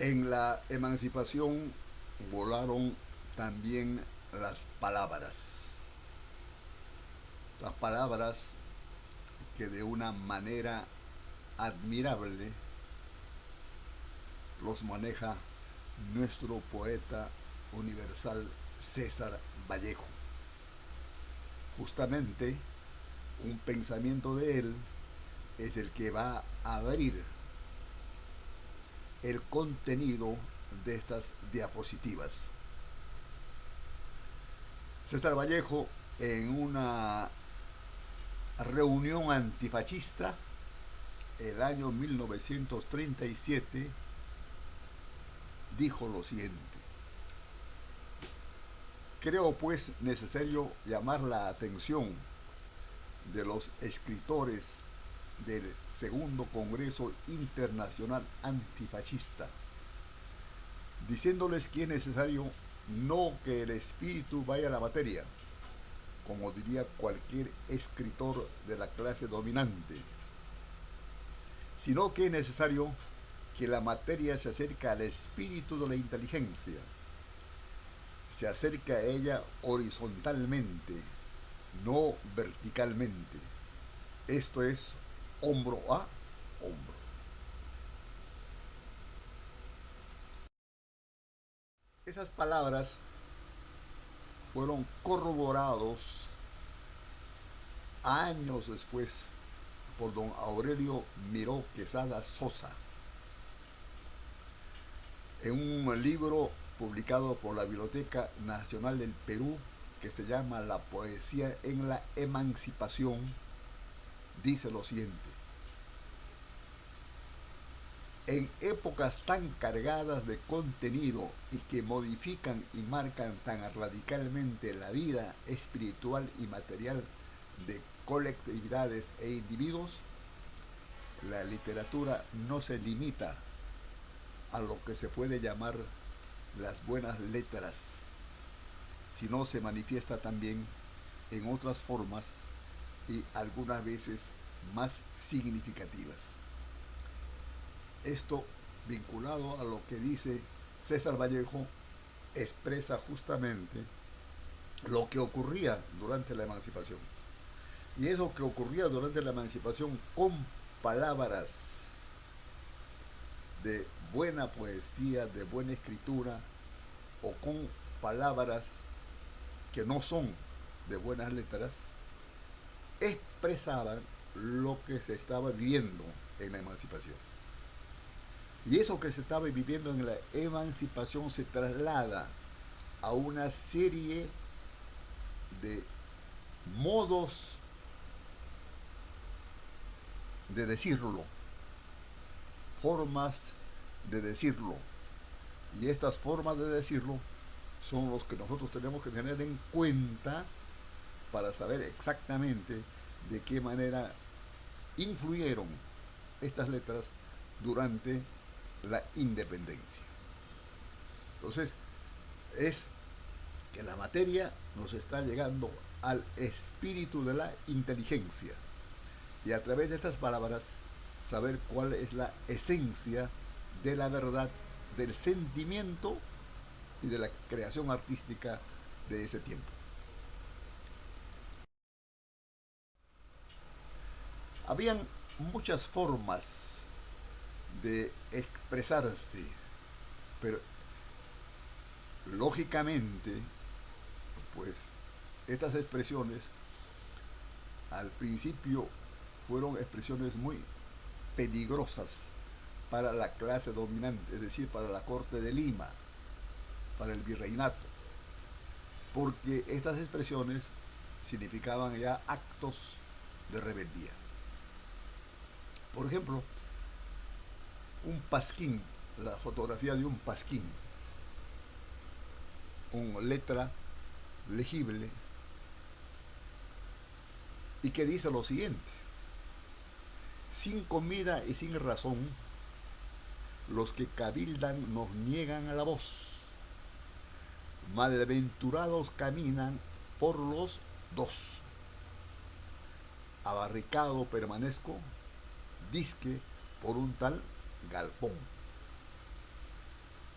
En la emancipación volaron también las palabras. Las palabras que de una manera admirable los maneja nuestro poeta universal César Vallejo. Justamente un pensamiento de él es el que va a abrir el contenido de estas diapositivas. César Vallejo, en una reunión antifascista el año 1937, dijo lo siguiente: creo pues necesario llamar la atención de los escritores del Segundo Congreso Internacional Antifascista, diciéndoles que es necesario no que el espíritu vaya a la materia, como diría cualquier escritor de la clase dominante, sino que es necesario que la materia se acerque al espíritu de la inteligencia, se acerca a ella horizontalmente, no verticalmente. Esto es hombro a hombro. Esas palabras fueron corroborados años después por don Aurelio Miró Quesada Sosa en un libro publicado por la Biblioteca Nacional del Perú que se llama La poesía en la emancipación. Dice lo siguiente: en épocas tan cargadas de contenido y que modifican y marcan tan radicalmente la vida espiritual y material de colectividades e individuos, la literatura no se limita a lo que se puede llamar las buenas letras, sino se manifiesta también en otras formas y algunas veces más significativas. Esto, vinculado a lo que dice César Vallejo, expresa justamente lo que ocurría durante la emancipación. Y eso que ocurría durante la emancipación con palabras de buena poesía, de buena escritura, o con palabras que no son de buenas letras, expresaban lo que se estaba viviendo en la emancipación. Y eso que se estaba viviendo en la emancipación se traslada a una serie de modos de decirlo, formas de decirlo. Y estas formas de decirlo son los que nosotros tenemos que tener en cuenta para saber exactamente de qué manera influyeron estas letras durante la independencia. Entonces, es que la materia nos está llegando al espíritu de la inteligencia y a través de estas palabras saber cuál es la esencia de la verdad, del sentimiento y de la creación artística de ese tiempo. Habían muchas formas de expresarse, pero lógicamente, pues estas expresiones al principio fueron expresiones muy peligrosas para la clase dominante, es decir, para la corte de Lima, para el virreinato, porque estas expresiones significaban ya actos de rebeldía. Por ejemplo, un pasquín, la fotografía de un pasquín, con letra legible, y que dice lo siguiente: sin comida y sin razón, los que cabildan nos niegan a la voz, malventurados caminan por los dos, abarricado permanezco, disque por un tal galpón.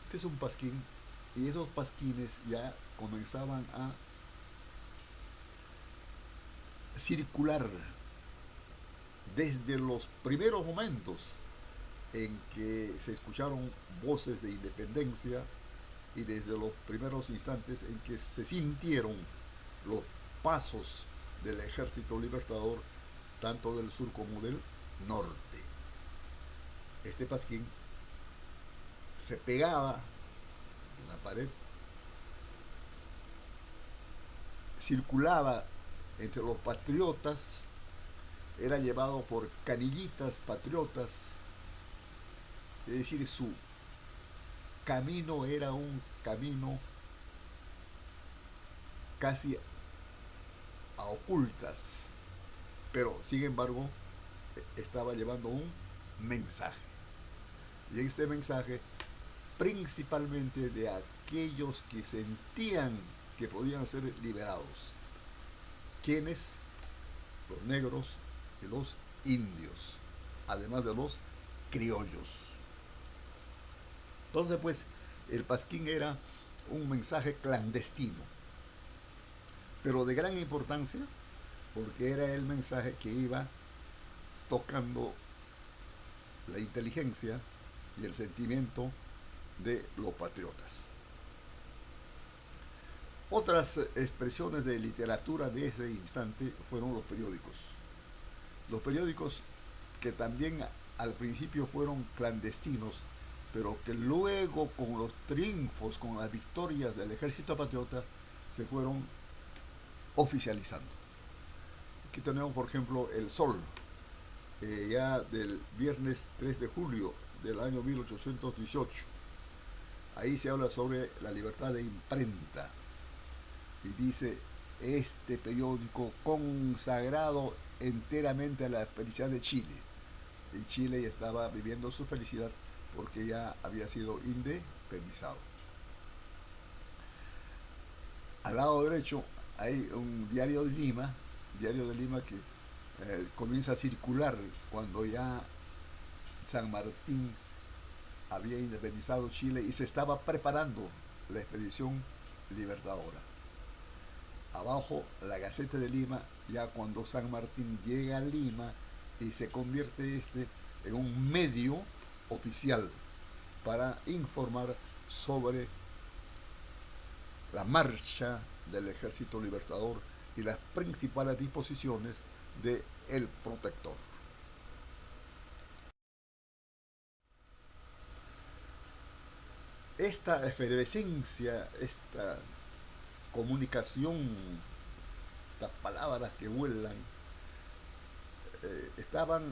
Este es un pasquín y esos pasquines ya comenzaban a circular desde los primeros momentos en que se escucharon voces de independencia y desde los primeros instantes en que se sintieron los pasos del ejército libertador tanto del sur como del norte. Este pasquín se pegaba en la pared, circulaba entre los patriotas, era llevado por canillitas patriotas, es decir, su camino era un camino casi a ocultas, pero sin embargo estaba llevando un mensaje. Y este mensaje principalmente de aquellos que sentían que podían ser liberados. ¿Quiénes? Los negros y los indios, además de los criollos. Entonces, pues, el pasquín era un mensaje clandestino, pero de gran importancia, porque era el mensaje que iba tocando la inteligencia y el sentimiento de los patriotas. Otras expresiones de literatura de ese instante fueron los periódicos. Los periódicos que también al principio fueron clandestinos, pero que luego con los triunfos, con las victorias del ejército patriota, se fueron oficializando. Aquí tenemos, por ejemplo, El Sol, ya del viernes 3 de julio del año 1818. Ahí se habla sobre la libertad de imprenta y dice: este periódico consagrado enteramente a la felicidad de Chile. Y Chile ya estaba viviendo su felicidad porque ya había sido independizado. Al lado derecho hay un diario de Lima que comienza a circular cuando ya San Martín había independizado Chile y se estaba preparando la expedición libertadora. Abajo, la Gaceta de Lima, ya cuando San Martín llega a Lima y se convierte en un medio oficial para informar sobre la marcha del ejército libertador y las principales disposiciones del protector. Esta efervescencia, esta comunicación, estas palabras que vuelan, estaban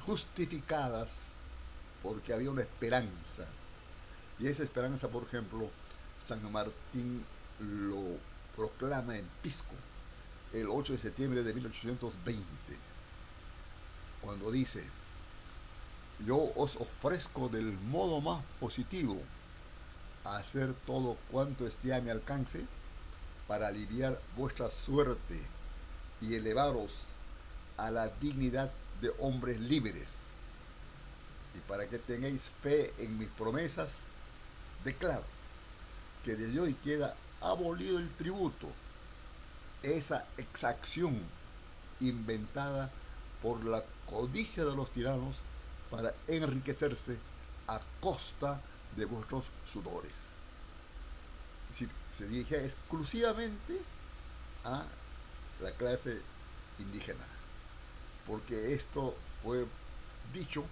justificadas porque había una esperanza. Y esa esperanza, por ejemplo, San Martín lo proclama en Pisco el 8 de septiembre de 1820, cuando dice: yo os ofrezco del modo más positivo a hacer todo cuanto esté a mi alcance para aliviar vuestra suerte y elevaros a la dignidad de hombres libres. Y para que tengáis fe en mis promesas, declaro que desde hoy queda abolido el tributo, esa exacción inventada por la codicia de los tiranos para enriquecerse a costa de vuestros sudores. Es decir, se dirige exclusivamente a la clase indígena, porque esto fue dicho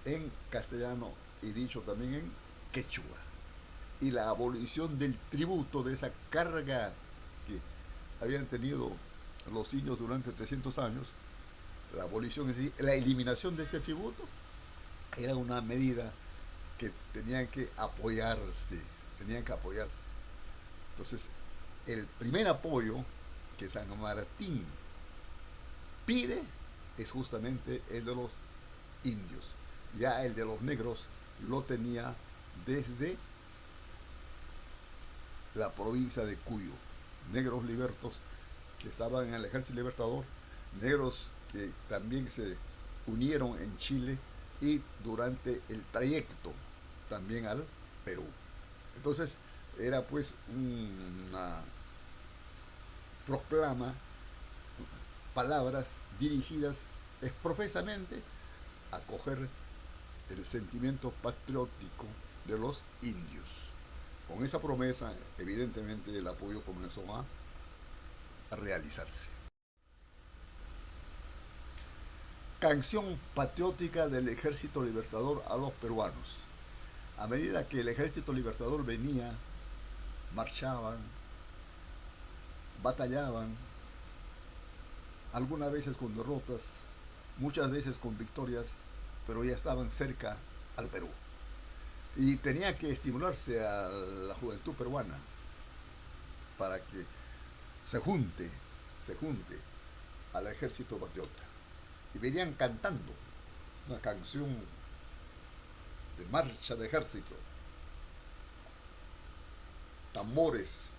en castellano y dicho también en quechua. Y la abolición del tributo, de esa carga que habían tenido los indios durante 300 años, la abolición, es decir, la eliminación de este tributo, era una medida que tenían que apoyarse. Entonces, el primer apoyo que San Martín pide es justamente el de los indios. Ya el de los negros lo tenía desde la provincia de Cuyo. Negros libertos que estaban en el ejército libertador, negros que también se unieron en Chile y durante el trayecto también al Perú. Entonces era pues una proclama, palabras dirigidas exprofesamente a coger el sentimiento patriótico de los indios. Con esa promesa, evidentemente, el apoyo comenzó a realizarse. Canción patriótica del Ejército Libertador a los peruanos. A medida que el Ejército Libertador venía, marchaban, batallaban, algunas veces con derrotas, muchas veces con victorias, pero ya estaban cerca al Perú. Y tenía que estimularse a la juventud peruana para que se junte, se junte al ejército patriota. Y venían cantando una canción de marcha de ejército, tambores,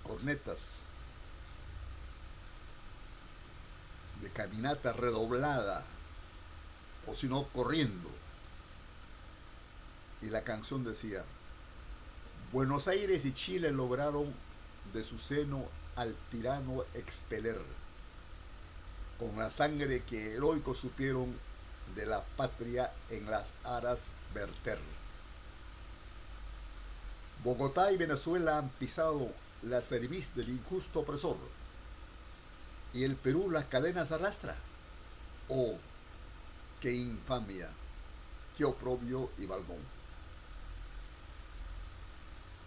cornetas, de caminata redoblada, o si no, corriendo. Y la canción decía: Buenos Aires y Chile lograron de su seno al tirano expeler, con la sangre que heroicos supieron de la patria en las aras verter. Bogotá y Venezuela han pisado la cerviz del injusto opresor, y el Perú las cadenas arrastra. Oh, qué infamia, qué oprobio y baldón.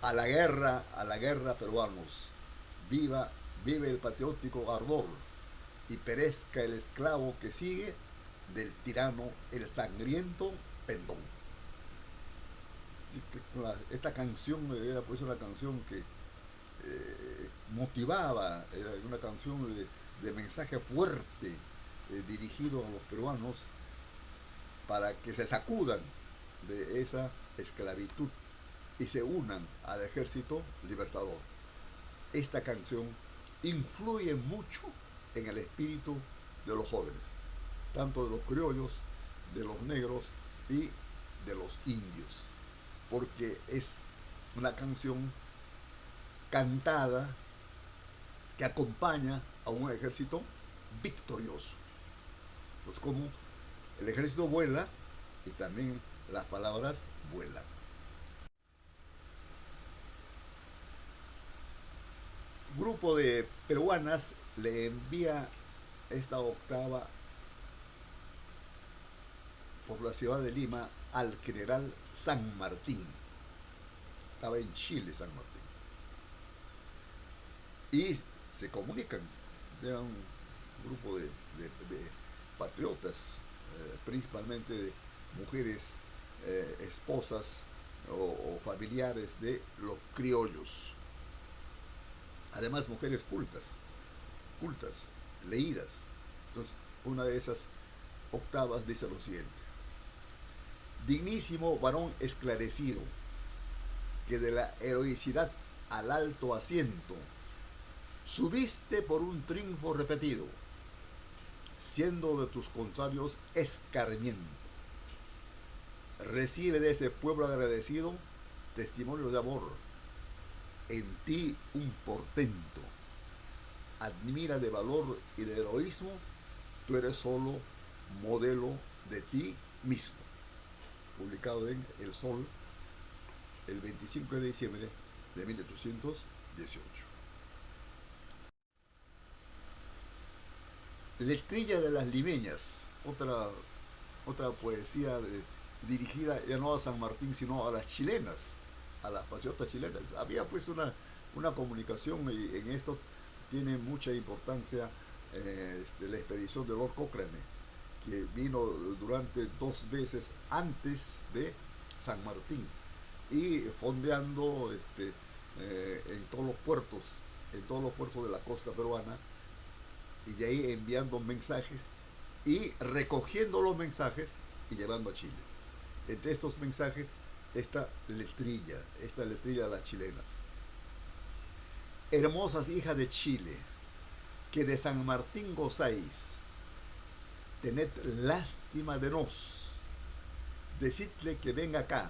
A la guerra, peruanos. Viva, vive el patriótico ardor, y perezca el esclavo que sigue del tirano el sangriento pendón. Esta canción era pues una canción que motivaba, era una canción de mensaje fuerte dirigido a los peruanos para que se sacudan de esa esclavitud y se unan al ejército libertador. Esta canción influye mucho en el espíritu de los jóvenes, tanto de los criollos, de los negros y de los indios, porque es una canción cantada que acompaña a un ejército victorioso. Pues como el ejército vuela y también las palabras vuelan. Un grupo de peruanas le envía esta octava por la ciudad de Lima al general San Martín. Estaba en Chile San Martín. Y se comunican. Era un grupo de patriotas, principalmente de mujeres, esposas o familiares de los criollos. Además, mujeres cultas, leídas. Entonces, una de esas octavas dice lo siguiente: Dignísimo varón esclarecido, que de la heroicidad al alto asiento subiste por un triunfo repetido, siendo de tus contrarios escarmiento. Recibe de ese pueblo agradecido testimonio de amor, en ti un portento. Admira de valor y de heroísmo, tú eres solo modelo de ti mismo. Publicado en El Sol el 25 de diciembre de 1818. Letrilla de las limeñas, otra poesía dirigida ya no a San Martín, sino a las chilenas, a las patriotas chilenas. Había pues una comunicación, y en esto tiene mucha importancia la expedición de Lord Cochrane, que vino durante 2 veces antes de San Martín, y fondeando en todos los puertos de la costa peruana, y de ahí enviando mensajes y recogiendo los mensajes y llevando a Chile. Entre estos mensajes, esta letrilla de las chilenas: Hermosas hijas de Chile, que de San Martín gozáis, tened lástima de nos, decidle que venga acá,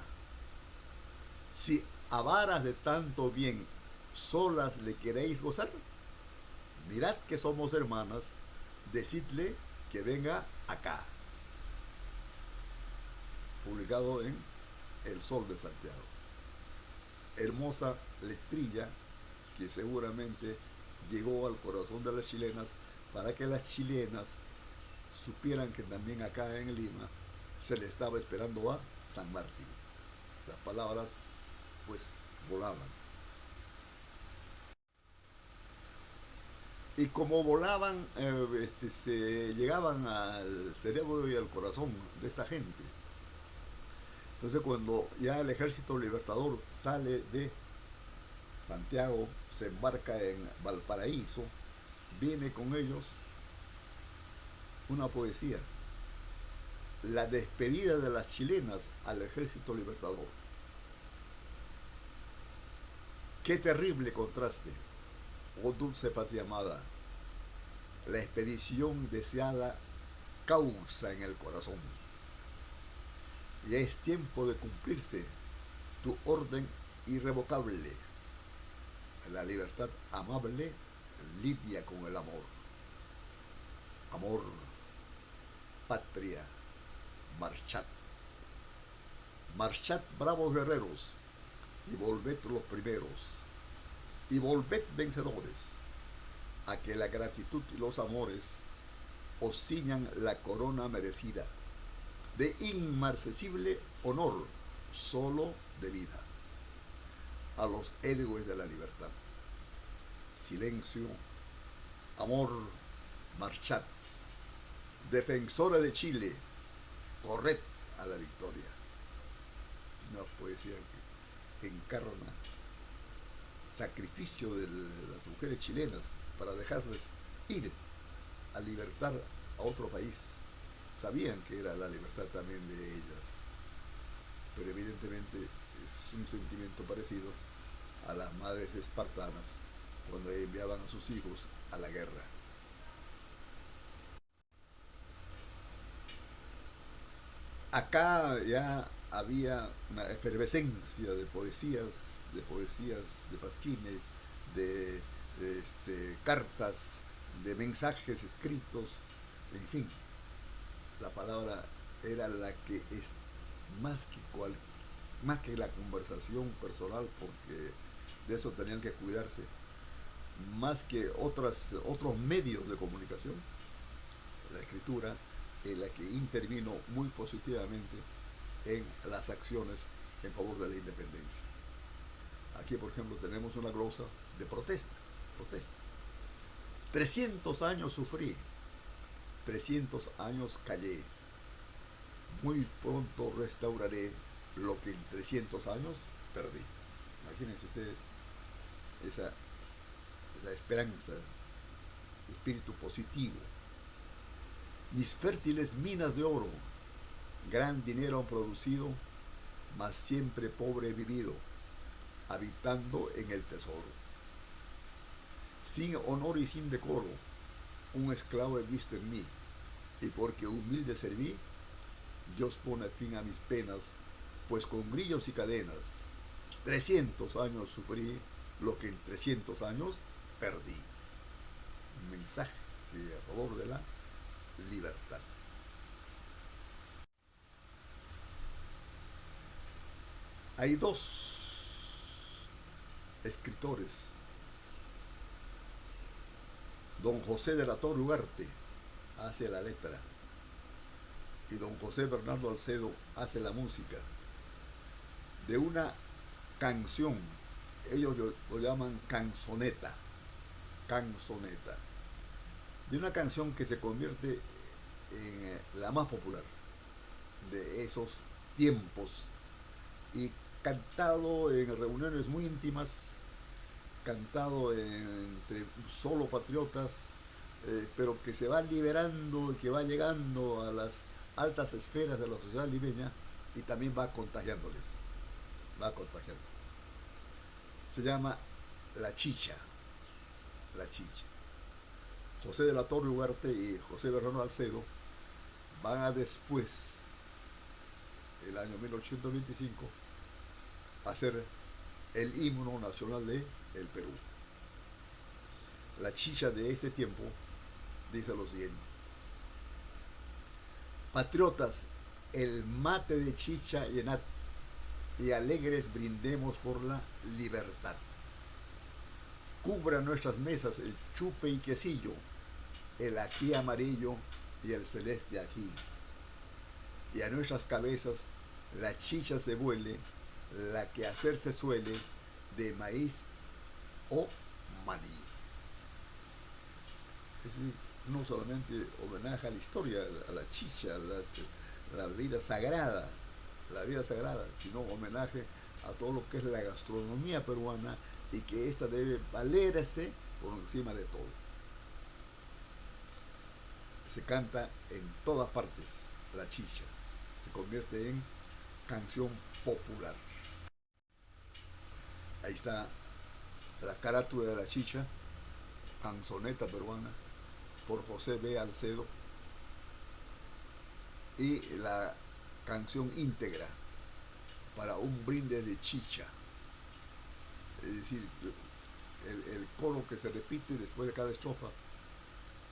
si a varas de tanto bien, solas le queréis gozar. Mirad que somos hermanas, decidle que venga acá. Publicado en El Sol de Santiago. Hermosa letrilla que seguramente llegó al corazón de las chilenas para que las chilenas supieran que también acá en Lima se le estaba esperando a San Martín. Las palabras pues volaban. Y como volaban, se llegaban al cerebro y al corazón de esta gente. Entonces cuando ya el ejército libertador sale de Santiago, se embarca en Valparaíso, viene con ellos una poesía, la despedida de las chilenas al ejército libertador. Qué terrible contraste, oh dulce patria amada, la expedición deseada causa en el corazón. Ya es tiempo de cumplirse tu orden irrevocable. La libertad amable lidia con el amor. Amor, patria, marchad. Marchad, bravos guerreros, y volved los primeros, y volved vencedores, a que la gratitud y los amores os ciñan la corona merecida, de inmarcesible honor, solo de vida, a los héroes de la libertad. Silencio, amor, marchad. Defensora de Chile, corred a la victoria. Una poesía que encarna sacrificio de las mujeres chilenas para dejarles ir a libertar a otro país. Sabían que era la libertad también de ellas, pero evidentemente es un sentimiento parecido a las madres espartanas cuando enviaban a sus hijos a la guerra. Acá ya había una efervescencia de poesías, de pasquines, de cartas, de mensajes escritos, en fin, la palabra era la que es más que más que la conversación personal, porque de eso tenían que cuidarse, más que otros medios de comunicación, la escritura es la que intervino muy positivamente en las acciones en favor de la independencia. Aquí, por ejemplo, tenemos una glosa de protesta. 300 años sufrí, 300 años callé, muy pronto restauraré lo que en 300 años perdí. Imagínense ustedes esa, esa esperanza, espíritu positivo. Mis fértiles minas de oro, gran dinero han producido, mas siempre pobre he vivido, habitando en el tesoro. Sin honor y sin decoro, un esclavo he visto en mí, y porque humilde serví, Dios pone fin a mis penas, pues con grillos y cadenas, 300 años sufrí lo que en 300 años perdí. Un mensaje a favor de la libertad. Hay dos escritores, don José de la Torre Ugarte hace la letra y don José Bernardo Alcedo hace la música de una canción. Ellos lo llaman canzoneta, de una canción que se convierte en la más popular de esos tiempos y cantado en reuniones muy íntimas, cantado entre solo patriotas, pero que se va liberando y que va llegando a las altas esferas de la sociedad limeña y también va contagiándoles, va contagiando. Se llama La Chicha, La Chicha. José de la Torre Ugarte y José Bernardo Alcedo van a después, el año 1825, a hacer el himno nacional de el Perú. La chicha de ese tiempo dice lo siguiente: patriotas, el mate de chicha llenad y alegres brindemos por la libertad. Cubra nuestras mesas el chupe y quesillo, el ají amarillo y el celeste ají. Y a nuestras cabezas la chicha se vuele, la que hacerse suele de maíz o maní. Es decir, no solamente homenaje a la historia, a la chicha, la la vida sagrada, sino homenaje a todo lo que es la gastronomía peruana y que ésta debe valerse por encima de todo. Se canta en todas partes la chicha, se convierte en canción popular. Ahí está la carátula de la chicha, canzoneta peruana, por José B. Alcedo, y la canción íntegra para un brinde de chicha. Es decir, el coro que se repite después de cada estrofa: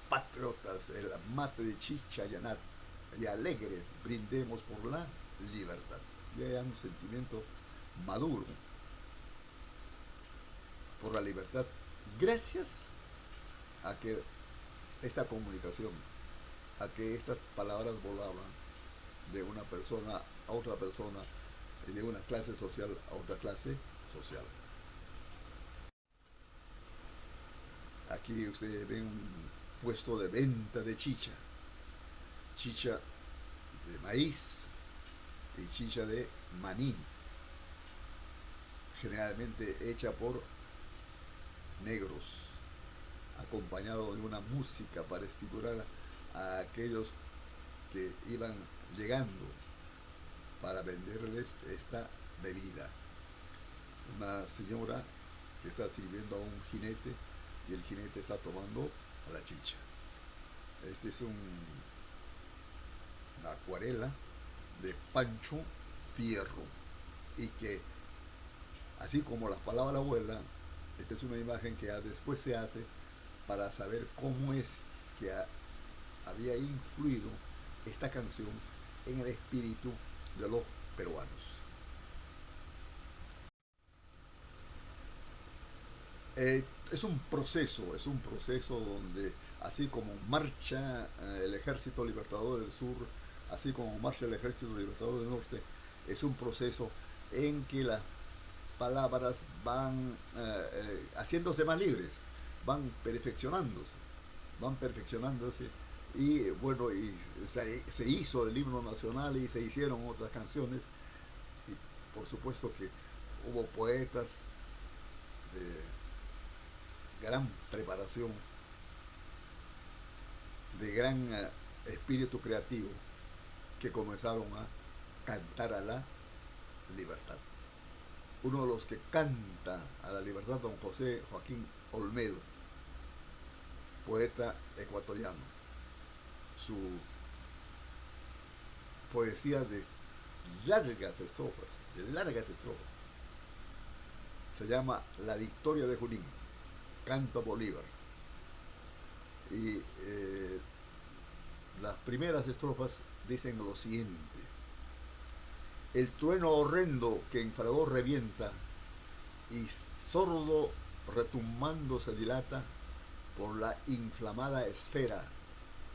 patriotas, el mate de chicha llanat y alegres brindemos por la libertad. Ya hay un sentimiento maduro por la libertad, gracias a que esta comunicación, a que estas palabras volaban de una persona a otra persona y de una clase social a otra clase social. Aquí ustedes ven un puesto de venta de chicha, chicha de maíz y chicha de maní, generalmente hecha por negros, acompañado de una música para estimular a aquellos que iban llegando para venderles esta bebida. Una señora que está sirviendo a un jinete y el jinete está tomando a la chicha. Este es una acuarela de Pancho Fierro y que, así como las palabras vuelan, esta es una imagen que después se hace para saber cómo es que había influido esta canción en el espíritu de los peruanos. Es un proceso donde, así como marcha el Ejército Libertador del Sur, así como marcha el Ejército Libertador del Norte, es un proceso en que las palabras van haciéndose más libres, van perfeccionándose y bueno, y se hizo el himno nacional y se hicieron otras canciones y por supuesto que hubo poetas de gran preparación, de gran espíritu creativo que comenzaron a cantar a la libertad. Uno de los que canta a la libertad, don José Joaquín Olmedo, poeta ecuatoriano. Su poesía de largas estrofas, se llama La Victoria de Junín, canto a Bolívar. Y las primeras estrofas dicen lo siguiente: el trueno horrendo que en fragor revienta y sordo retumbando se dilata por la inflamada esfera,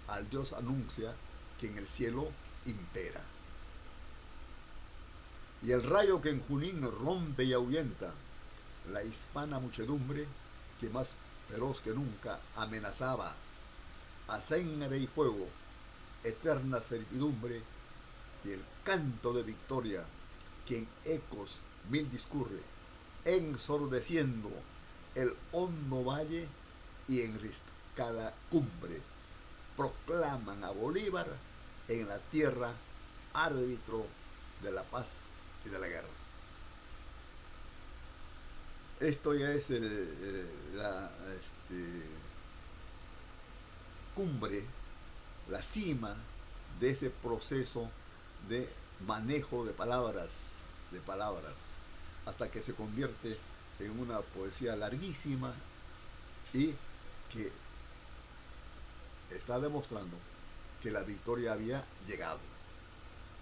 al Dios anuncia que en el cielo impera. Y el rayo que en Junín rompe y ahuyenta la hispana muchedumbre que más feroz que nunca amenazaba a sangre y fuego, eterna servidumbre, y el canto de victoria que en ecos mil discurre, ensordeciendo el hondo valle y enriscada cumbre, proclaman a Bolívar en la tierra árbitro de la paz y de la guerra. Esto ya es la cumbre, la cima de ese proceso de manejo de palabras, hasta que se convierte en una poesía larguísima y que está demostrando que la victoria había llegado,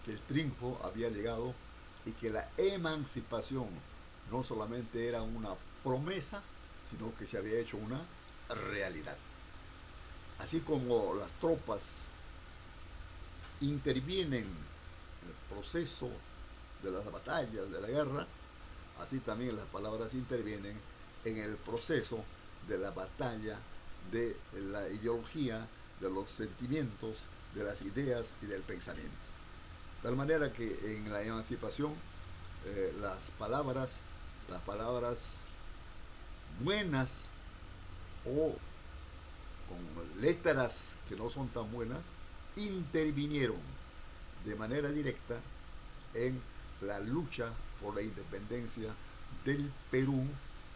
que el triunfo había llegado y que la emancipación no solamente era una promesa, sino que se había hecho una realidad. Así como las tropas intervienen en el proceso de las batallas, de la guerra, así también las palabras intervienen en el proceso de la batalla de la ideología, de los sentimientos, de las ideas y del pensamiento. De tal manera que en la emancipación las palabras buenas o con letras que no son tan buenas, intervinieron de manera directa en la lucha por la independencia del Perú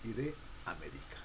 y de América.